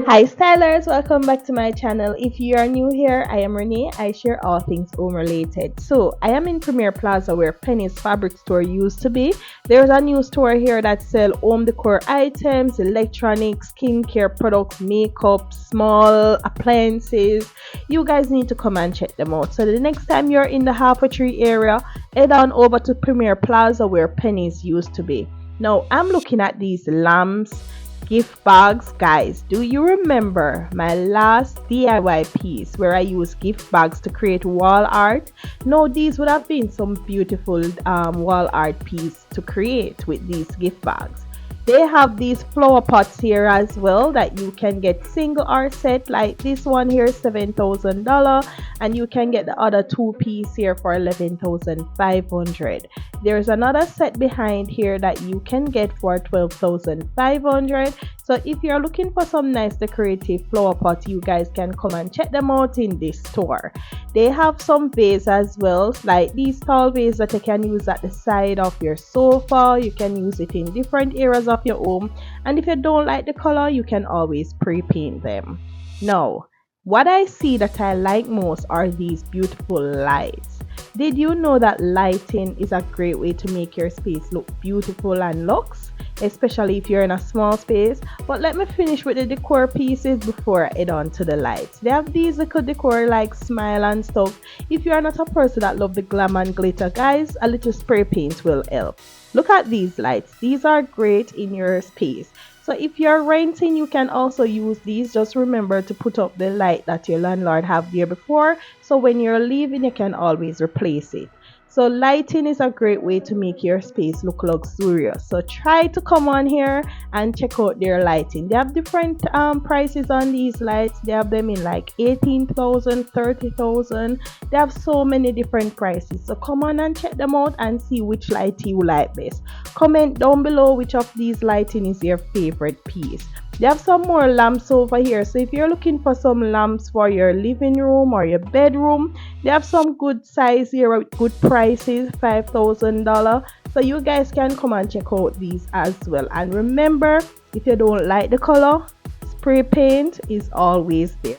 Hi stylers, welcome back to my channel. If you are new here, I am Renee. I share all things home related. So I am in Premier Plaza where Penny's fabric store used to be. There's a new store here that sell home decor items, electronics, skincare products, makeup, small appliances. You guys need to come and check them out. So the next time you're in the Half a Tree area, head on over to Premier Plaza where Penny's used to be. Now I'm looking at these lamps, gift bags. Guys, do you remember my last DIY piece where I used gift bags to create wall art? No, these would have been some beautiful wall art piece to create with these gift bags. They have these flower pots here as well that you can get single or set, like this one here $7,000, and you can get the other two piece here for $11,500. There's another set behind here that you can get for $12,500. So if you're looking for some nice decorative flower pot, you guys can come and check them out in this store. They have some vase as well, like these tall vase that you can use at the side of your sofa. You can use it in different areas of your home, and if you don't like the color, you can always pre-paint them. Now, what I see that I like most are these beautiful lights. Did you know that lighting is a great way to make your space look beautiful and luxe, especially if you're in a small space? But let me finish with the decor pieces before I head on to the lights. They have these little decor like smile and stuff. If you're not a person that love the glam and glitter, guys, a little spray paint will help. Look at these lights. These are great in your space. So if you're renting, you can also use these. Just remember to put up the light that your landlord have there before, so when you're leaving you can always replace it. So lighting is a great way to make your space look luxurious. So try to come on here and check out their lighting. They have different prices on these lights. They have them in like 18,000, 30,000. They have so many different prices. So come on and check them out and see which light you like best. Comment down below which of these lighting is your favorite piece. They have some more lamps over here. So if you're looking for some lamps for your living room or your bedroom, they have some good size here with good prices, $5,000. So you guys can come and check out these as well. And remember, if you don't like the color, spray paint is always there.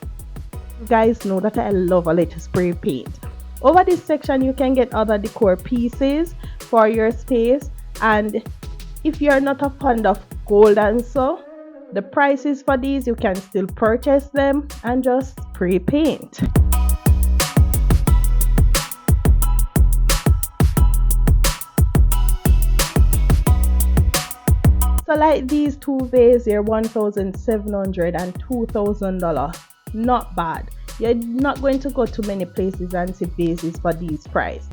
You guys know that I love a little spray paint. Over this section, you can get other decor pieces for your space. And if you're not a fond of gold and so, the prices for these, you can still purchase them and just spray paint. So like these two vases, they're $1,700 and $2,000. Not bad. You're not going to go to many places and see vases for these price.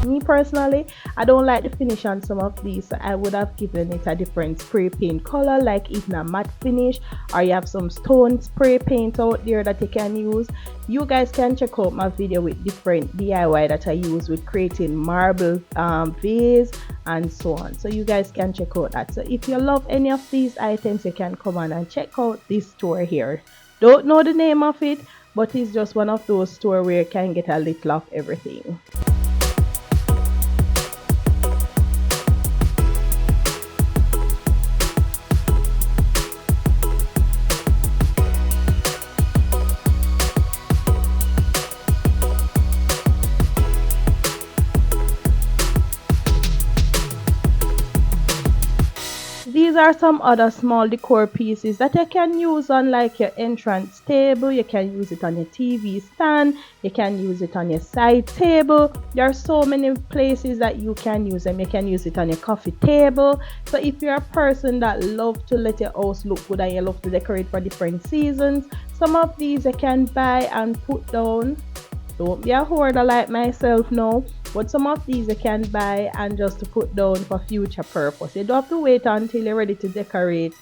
Me personally, I don't like the finish on some of these, so I would have given it a different spray paint color, like even a matte finish, or you have some stone spray paint out there that you can use. You guys can check out my video with different DIY that I use with creating marble vase and so on. So you guys can check out that. So if you love any of these items, you can come on and check out this store here. Don't know the name of it, but it's just one of those stores where you can get a little of everything. These are some other small decor pieces that you can use on like your entrance table. You can use it on your TV stand. You can use it on your side table. There are so many places that you can use them. You can use it on your coffee table. So if you're a person that loves to let your house look good and you love to decorate for different seasons, some of these you can buy and put down. Don't be a hoarder like myself now, but some of these you can buy and just to put down for future purpose. You don't have to wait until you're ready to decorate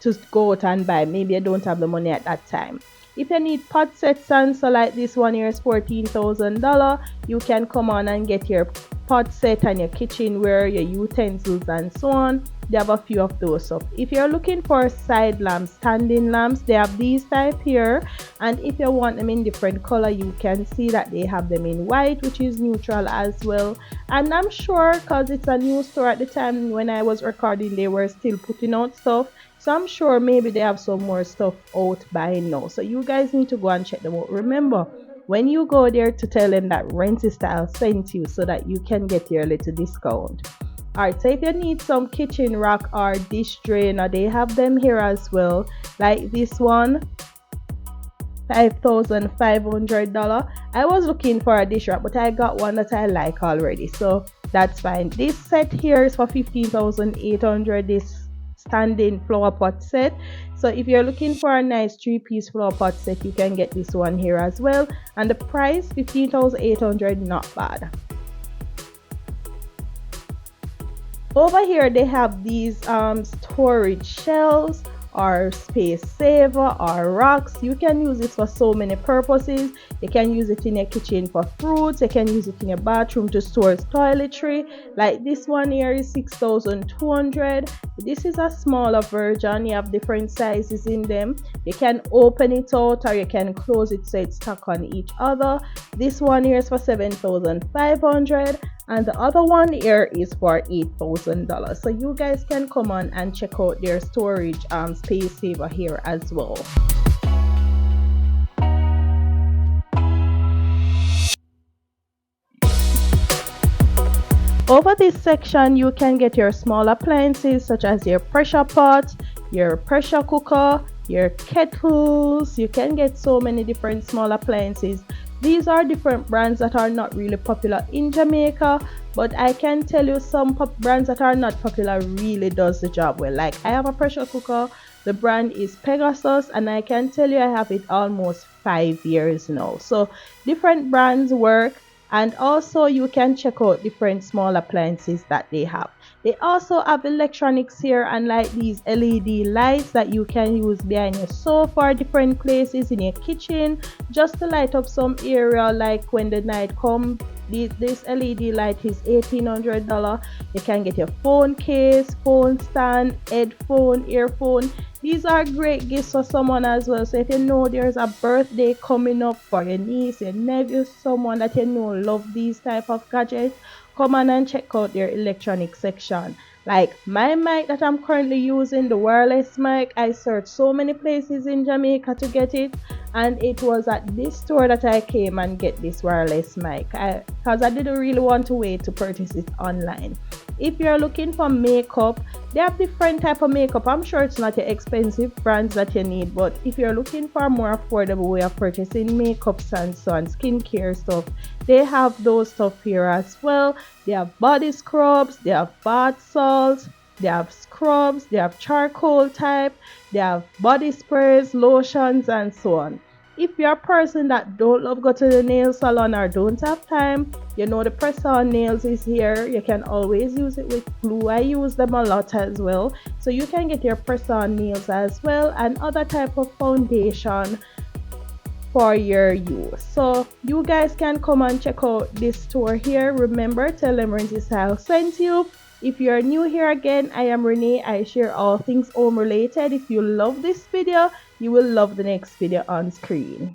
to go out and buy. Maybe you don't have the money at that time. If you need pot sets and so like this one here is $14,000, you can come on and get your pot set and your kitchenware, your utensils and so on. They have a few of those stuff. If you're looking for side lamps, standing lamps, they have these type here. And if you want them in different color, you can see that they have them in white, which is neutral as well. And I'm sure because it's a new store at the time when I was recording, they were still putting out stuff. So I'm sure maybe they have some more stuff out by now. So you guys need to go and check them out. Remember, when you go there, to tell them that Renzystyle sent you so that you can get your little discount. Alright, so if you need some kitchen rack or dish drainer, they have them here as well. Like this one, $5,500. I was looking for a dish rack, but I got one that I like already, so that's fine. This set here is for $15,800. This standing flower pot set. So if you're looking for a nice 3-piece flower pot set, you can get this one here as well. And the price, $15,800, not bad. Over here they have these storage shelves or space saver or rocks. You can use this for so many purposes. You can use it in your kitchen for fruits. You can use it in your bathroom to store toiletry. Like this one here is $6,200. This is a smaller version. You have different sizes in them. You can open it out or you can close it so it's stuck on each other. This one here is for $7,500. And the other one here is for $8,000. So you guys can come on and check out their storage space saver here as well. Over this section, you can get your small appliances such as your pressure pot, your pressure cooker, your kettles. You can get so many different small appliances. These are different brands that are not really popular in Jamaica, but I can tell you some brands that are not popular really does the job well. Like I have a pressure cooker, the brand is Pegasus, and I can tell you I have it almost 5 years now. So different brands work, and also you can check out different small appliances that they have. They also have electronics here, and like these LED lights that you can use behind your sofa, different places in your kitchen, just to light up some area. Like when the night comes, this LED light is $1,800. You can get your phone case, phone stand, headphone, earphone. These are great gifts for someone as well. So if you know there's a birthday coming up for your niece, your nephew, someone that you know love these type of gadgets, come on and check out their electronic section. Like my mic that I'm currently using, the wireless mic, I searched so many places in Jamaica to get it, and it was at this store that I came and get this wireless mic, because I didn't really want to wait to purchase it online. If you're looking for makeup, they have different type of makeup. I'm sure it's not your expensive brands that you need, but if you're looking for a more affordable way of purchasing makeups and so on, skincare stuff, they have those stuff here as well. They have body scrubs, they have bath salts, they have scrubs, they have charcoal type, they have body sprays, lotions and so on. If you're a person that don't love go to the nail salon or don't have time, you know the press-on nails is here. You can always use it with glue. I use them a lot as well. So you can get your press-on nails as well, and other type of foundation for your use. So you guys can come and check out this store here. Remember, tell them Renzystyle sent you. If you're new here again, I am Renee. I share all things home related. If you love this video, you will love the next video on screen.